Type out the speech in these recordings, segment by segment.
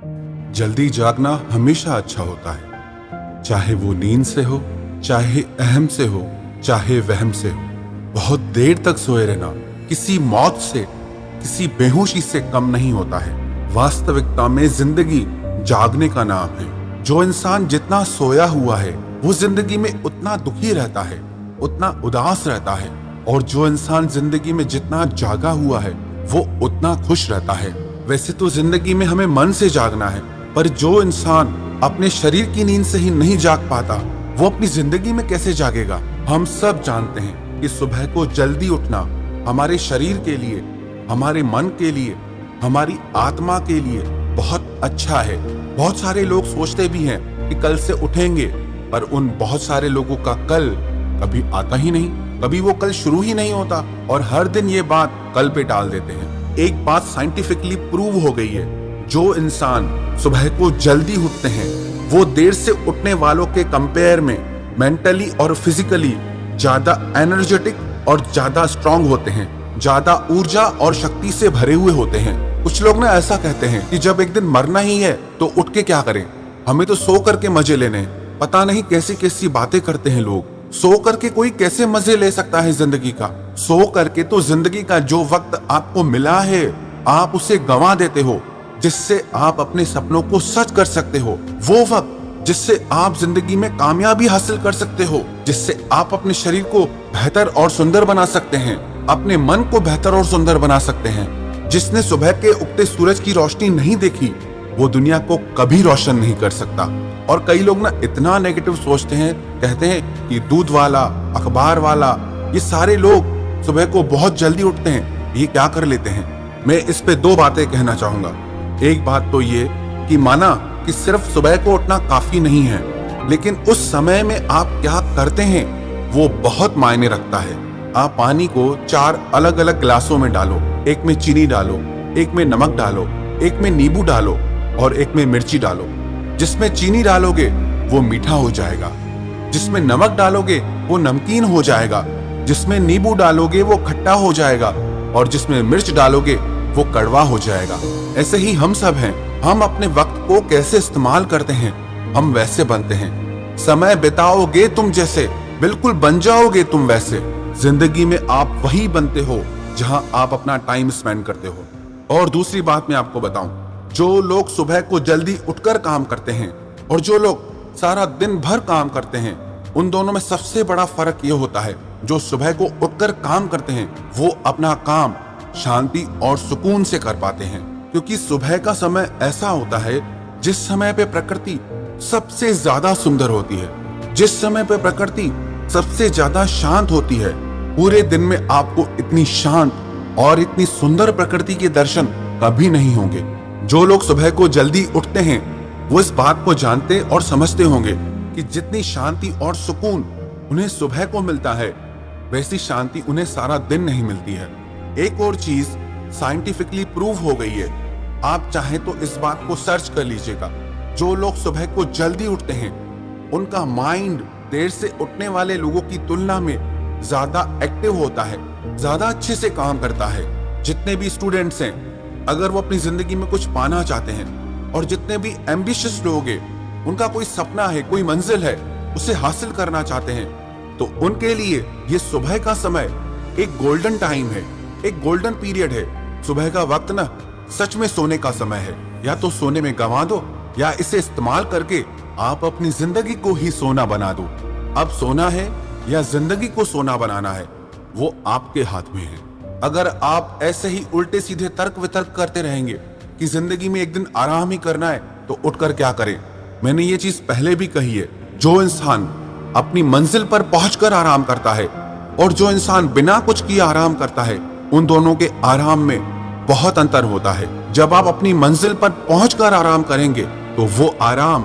जल्दी जागना हमेशा अच्छा होता है, चाहे वो नींद से हो, चाहे अहम से हो, चाहे वहम से हो। बहुत देर तक सोए रहना किसी मौत से, किसी बेहोशी से कम नहीं होता है। वास्तविकता में जिंदगी जागने का नाम है। जो इंसान जितना सोया हुआ है वो जिंदगी में उतना दुखी रहता है, उतना उदास रहता है, और जो इंसान जिंदगी में जितना जागा हुआ है वो उतना खुश रहता है। वैसे तो जिंदगी में हमें मन से जागना है, पर जो इंसान अपने शरीर की नींद से ही नहीं जाग पाता वो अपनी जिंदगी में कैसे जागेगा। हम सब जानते हैं कि सुबह को जल्दी उठना हमारे शरीर के लिए, हमारे मन के लिए, हमारी आत्मा के लिए बहुत अच्छा है। बहुत सारे लोग सोचते भी हैं कि कल से उठेंगे, पर उन बहुत सारे लोगों का कल कभी आता ही नहीं, कभी वो कल शुरू ही नहीं होता, और हर दिन ये बात कल पे टाल देते हैं। एक बात साइंटिफिकली प्रूव हो गई है, जो इंसान सुबह को जल्दी उठते हैं वो देर से उठने वालों के कंपेयर में मेंटली और फिजिकली ज्यादा एनर्जेटिक और ज्यादा स्ट्रांग होते हैं, ज्यादा ऊर्जा और शक्ति से भरे हुए होते हैं। कुछ लोग ना ऐसा कहते हैं कि जब एक दिन मरना ही है तो उठ के क्या करें, हमें तो सो करके मजे लेने हैं। पता नहीं कैसी कैसी बातें करते हैं लोग। सो करके कोई कैसे मजे ले सकता है जिंदगी का। सो करके तो जिंदगी का जो वक्त आपको मिला है आप उसे गंवा देते हो, जिससे आप अपने सपनों को सच कर सकते हो। वो वक्त जिससे आप जिंदगी में कामयाबी हासिल कर सकते हो, जिससे आप अपने शरीर को बेहतर और सुंदर बना सकते हैं, अपने मन को बेहतर और सुंदर बना सकते हैं। जिसने सुबह के उगते सूरज की रोशनी नहीं देखी वो दुनिया को कभी रोशन नहीं कर सकता। और कई लोग ना इतना नेगेटिव सोचते हैं, कहते हैं कि दूध वाला, अखबार वाला, ये सारे लोग सुबह को बहुत जल्दी उठते हैं, ये क्या कर लेते हैं। मैं इस पे दो बातें कहना चाहूंगा। एक बात तो ये कि माना कि सिर्फ सुबह को उठना काफी नहीं है, लेकिन उस समय में आप क्या करते हैं वो बहुत मायने रखता है। आप पानी को 4 अलग अलग गिलासों में डालो, एक में चीनी डालो, एक में नमक डालो, एक में नींबू डालो और एक में मिर्ची डालो। जिसमें चीनी डालोगे वो मीठा हो जाएगा, जिसमें नमक डालोगे वो नमकीन हो जाएगा, जिसमें नींबू डालोगे वो खट्टा हो जाएगा, और जिसमें मिर्च डालोगे वो कड़वा हो जाएगा। ऐसे ही हम सब हैं, हम अपने वक्त को कैसे इस्तेमाल करते हैं हम वैसे बनते हैं। समय बिताओगे तुम जैसे, बिल्कुल बन जाओगे तुम वैसे। जिंदगी में आप वही बनते हो जहां आप अपना टाइम स्पेंड करते हो। और दूसरी बात मैं आपको बताऊं, जो लोग सुबह को जल्दी उठकर काम करते हैं और जो लोग सारा दिन भर काम करते हैं, उन दोनों में सबसे बड़ा फर्क ये होता है, जो सुबह को उठकर काम करते हैं वो अपना काम शांति और सुकून से कर पाते हैं। क्योंकि सुबह का समय ऐसा होता है जिस समय पे प्रकृति सबसे ज्यादा सुंदर होती है, जिस समय पे प्रकृति सबसे ज्यादा शांत होती है। पूरे दिन में आपको इतनी शांत और इतनी सुंदर प्रकृति के दर्शन कभी नहीं होंगे। जो लोग सुबह को जल्दी उठते हैं वो इस बात को जानते और समझते होंगे कि जितनी शांति और सुकून उन्हें सुबह को मिलता है वैसी शांति उन्हें सारा दिन नहीं मिलती है। एक और चीज साइंटिफिकली प्रूव हो गई है, आप चाहें तो इस बात को सर्च कर लीजिएगा। जो लोग सुबह को जल्दी उठते हैं उनका माइंड देर से उठने वाले लोगों की तुलना में ज्यादा एक्टिव होता है, ज्यादा अच्छे से काम करता है। जितने भी स्टूडेंट्स हैं, अगर वो अपनी जिंदगी में कुछ पाना चाहते हैं, और जितने भी एम्बिशियस लोग हैं, उनका कोई सपना है, कोई मंजिल है, उसे हासिल करना चाहते हैं, तो उनके लिए ये सुबह का समय एक गोल्डन टाइम है, एक गोल्डन पीरियड है। सुबह का वक्त ना सच में सोने का समय है। या तो सोने में गंवा दो या इसे इस्तेमाल करके आप अपनी जिंदगी को ही सोना बना दो। अब सोना है या जिंदगी को सोना बनाना है वो आपके हाथ में है। अगर आप ऐसे ही उल्टे सीधे तर्क वितर्क करते रहेंगे कि जिंदगी में एक दिन आराम ही करना है तो उठकर क्या करें। मैंने ये चीज पहले भी कही है, जो इंसान अपनी मंजिल पर पहुंचकर आराम करता है और जो इंसान बिना कुछ किए आराम करता है, उन दोनों के आराम में बहुत अंतर होता है। जब आप अपनी मंजिल पर पहुंचकर आराम करेंगे तो वो आराम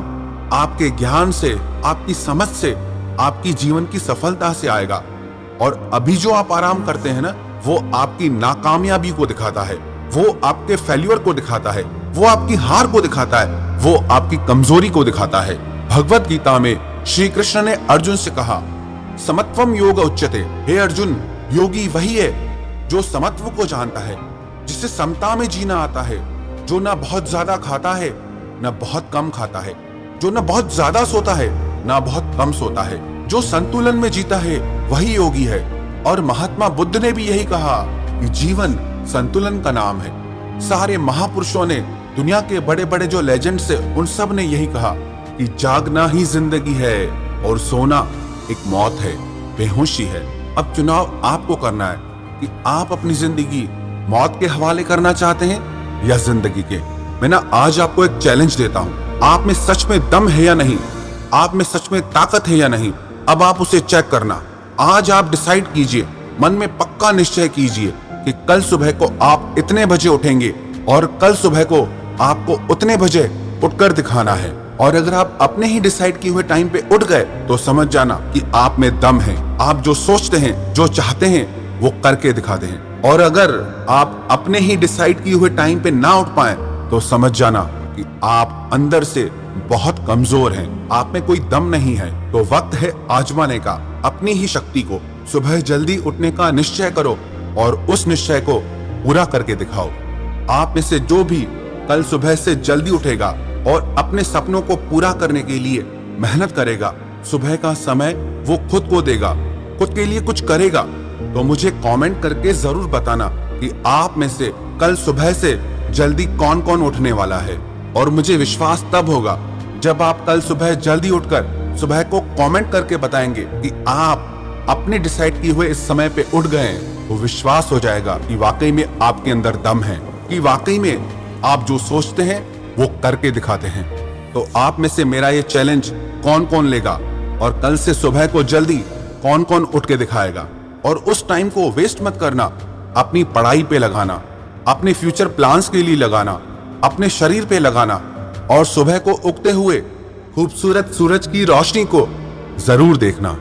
आपके ज्ञान से, आपकी समझ से, आपकी जीवन की सफलता से आएगा। और अभी जो आप आराम करते हैं ना, वो आपकी नाकामयाबी को दिखाता है, वो आपके फेल्यूर को दिखाता है, वो आपकी हार को दिखाता है, वो आपकी कमजोरी को दिखाता है। भगवत गीता में श्री कृष्ण ने अर्जुन से कहा, समत्वम योग उच्यते। हे अर्जुन, योगी वही है जो समत्व को जानता है, जिसे समता में जीना आता है, जो ना बहुत ज्यादा खाता है न बहुत कम खाता है, जो न बहुत ज्यादा सोता है न बहुत कम सोता है, जो संतुलन में जीता है वही योगी है। और महात्मा बुद्ध ने भी यही कहा कि जीवन संतुलन का नाम है। सारे महापुरुषों ने, दुनिया के बड़े बड़े जो लेजेंड्स है, उन सब ने यही कहा कि जागना ही जिंदगी है और सोना एक मौत है, बेहोशी है। अब चुनाव आपको करना है कि आप अपनी जिंदगी मौत के हवाले करना चाहते हैं या जिंदगी के। मैं ना आज आपको एक चैलेंज देता हूं, आप में सच में दम है या नहीं, आप में सच में ताकत है या नहीं, अब आप उसे चेक करना। आज आप डिसाइड कीजिए, मन में पक्का निश्चय कीजिए कि कल सुबह को आप इतने बजे उठेंगे और कल सुबह को आपको उतने बजे उठकर दिखाना है। और अगर आप अपने ही डिसाइड किए हुए टाइम पे उठ गए तो समझ जाना कि आप में दम है, आप जो सोचते हैं, जो चाहते हैं वो करके दिखाते हैं। और अगर आप अपने ही डिसाइड किए हुए टाइम पे ना उठ पाए तो समझ जाना कि आप अंदर से बहुत कमजोर हैं, आप में कोई दम नहीं है। तो वक्त है आजमाने का अपनी ही शक्ति को। सुबह जल्दी उठने का निश्चय करो और उस निश्चय को पूरा करके दिखाओ। आप में से जो भी कल सुबह से जल्दी उठेगा और अपने सपनों को पूरा करने के लिए मेहनत करेगा, सुबह का समय वो खुद को देगा, खुद के लिए कुछ करेगा, तो मुझे कमेंट करके जरूर बताना कि आप में से कल सुबह से जल्दी कौन कौन उठने वाला है। और मुझे विश्वास तब होगा जब आप कल सुबह जल्दी उठकर सुबह को कमेंट करके बताएंगे कि आप अपने डिसाइड किए हुए इस समय पे उठ गए हैं। तो विश्वास हो जाएगा कि वाकई में आपके अंदर दम है, कि वाकई में आप जो सोचते हैं वो करके दिखाते हैं। तो आप में से मेरा ये चैलेंज कौन कौन लेगा और कल से सुबह को जल्दी कौन कौन उठ के दिखाएगा। और उस टाइम को वेस्ट मत करना, अपनी पढ़ाई पे लगाना, अपने फ्यूचर प्लान्स के लिए लगाना, अपने शरीर पे लगाना और सुबह को उगते हुए खूबसूरत सूरज की रोशनी को जरूर देखना।